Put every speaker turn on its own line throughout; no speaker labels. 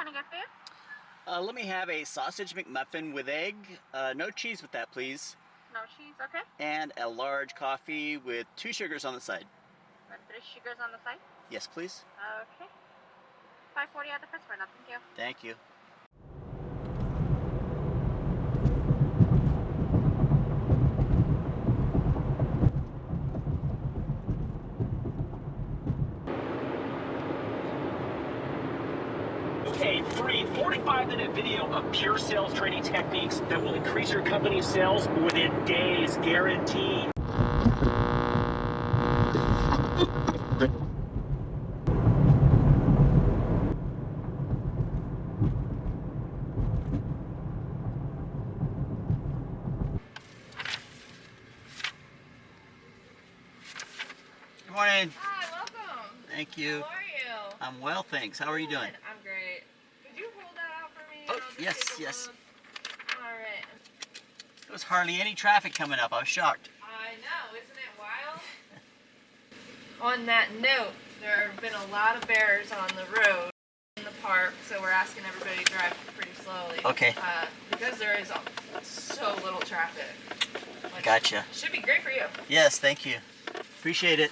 can I get for you?
Let me have a sausage McMuffin with egg. No cheese with that, please.
No cheese, okay.
And a large coffee with 2 sugars on the side.
And 3 sugars on the side?
Yes, please.
Okay. $5.40 at the press right now, thank you.
Thank you.
A free 45-minute video of pure sales training techniques that will increase your company's sales within days, guaranteed.
Good morning.
Hi, welcome.
Thank you.
How are you?
I'm well, thanks. How are you doing?
I'm great. Could you hold that out for me?
Oh,
And I'll just
yes,
take a
yes.
look? All right.
There was hardly any traffic coming up. I was shocked.
I know, isn't it wild? On that note, there have been a lot of bears on the road in the park, so we're asking everybody to drive pretty slowly.
Okay.
Because there is so little traffic. Which
Gotcha.
should be great for you.
Yes, thank you. Appreciate it.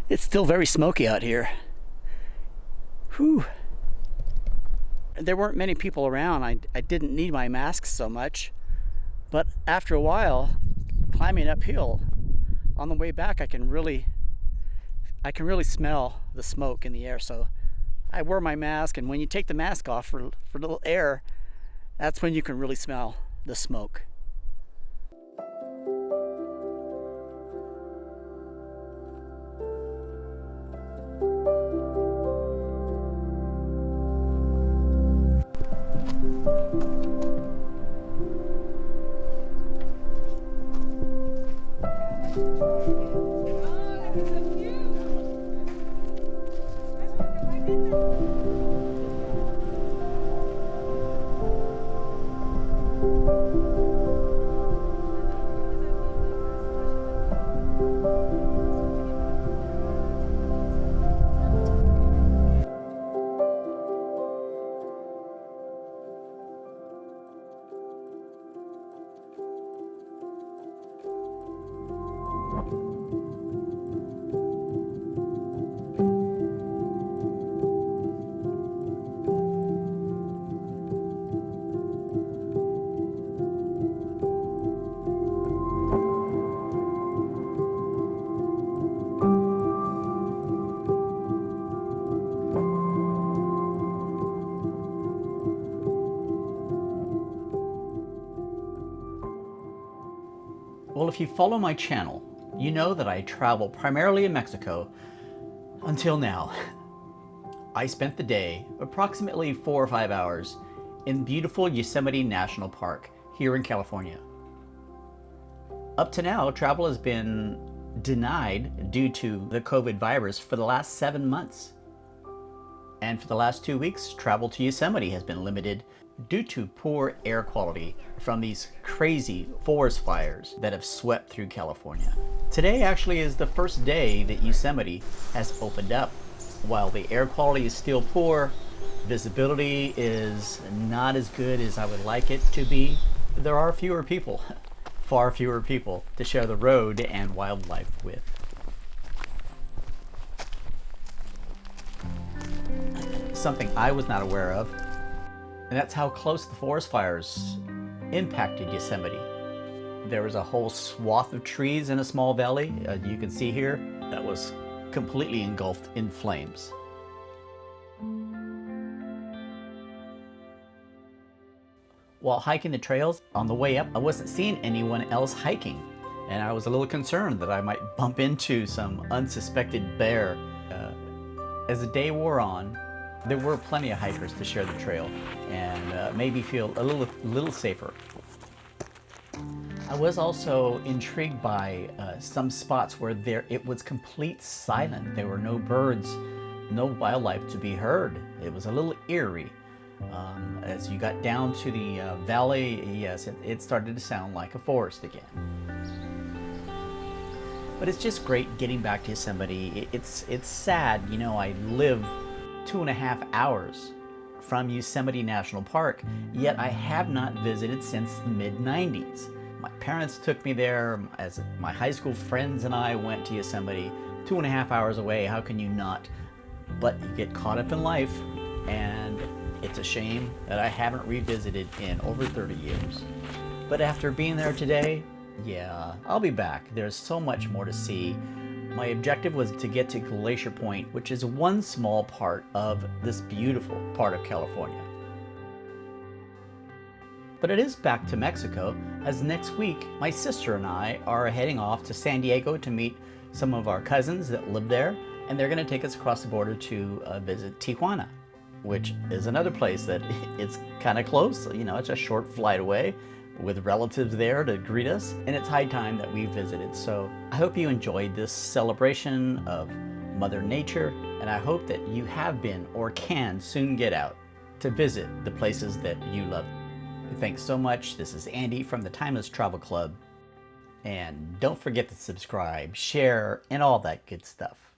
It's still very smoky out here. Whew. There weren't many people around. I didn't need my mask so much. But after a while, climbing uphill, on the way back I can really smell the smoke in the air. So I wore my mask, and when you take the mask off for a little air, that's when you can really smell the smoke. Well, if you follow my channel, you know that I travel primarily in Mexico until now. I spent the day, approximately 4 or 5 hours, in beautiful Yosemite National Park here in California. Up to now, travel has been denied due to the COVID virus for the last 7 months. And for the last 2 weeks, travel to Yosemite has been limited due to poor air quality from these crazy forest fires that have swept through California. Today actually is the first day that Yosemite has opened up. While the air quality is still poor, visibility is not as good as I would like it to be, there are fewer people, far fewer people, to share the road and wildlife with. Something I was not aware of, and that's how close the forest fires impacted Yosemite. There was a whole swath of trees in a small valley, you can see here, that was completely engulfed in flames. While hiking the trails, on the way up, I wasn't seeing anyone else hiking, and I was a little concerned that I might bump into some unsuspected bear. As the day wore on, there were plenty of hikers to share the trail and made me feel a little safer. I was also intrigued by some spots where it was complete silent. There were no birds, no wildlife to be heard. It was a little eerie. As you got down to the valley, yes, it started to sound like a forest again. But it's just great getting back to Yosemite. It's sad, you know, I live 2.5 hours from Yosemite National Park, yet I have not visited since the mid-90s. My parents took me there, as my high school friends and I went to Yosemite, 2.5 hours away. How can you not? But you get caught up in life, and it's a shame that I haven't revisited in over 30 years. But after being there today, yeah, I'll be back. There's so much more to see. My objective was to get to Glacier Point, which is one small part of this beautiful part of California. But it is back to Mexico, as next week my sister and I are heading off to San Diego to meet some of our cousins that live there, and they're going to take us across the border to visit Tijuana, which is another place that it's kind of close. You know, it's a short flight away, with relatives there to greet us, and it's high time that we visited. So I hope you enjoyed this celebration of Mother Nature, and I hope that you have been or can soon get out to visit the places that you love. Thanks so much. This is Andy from the Timeless Travel Club, and don't forget to subscribe, share, and all that good stuff.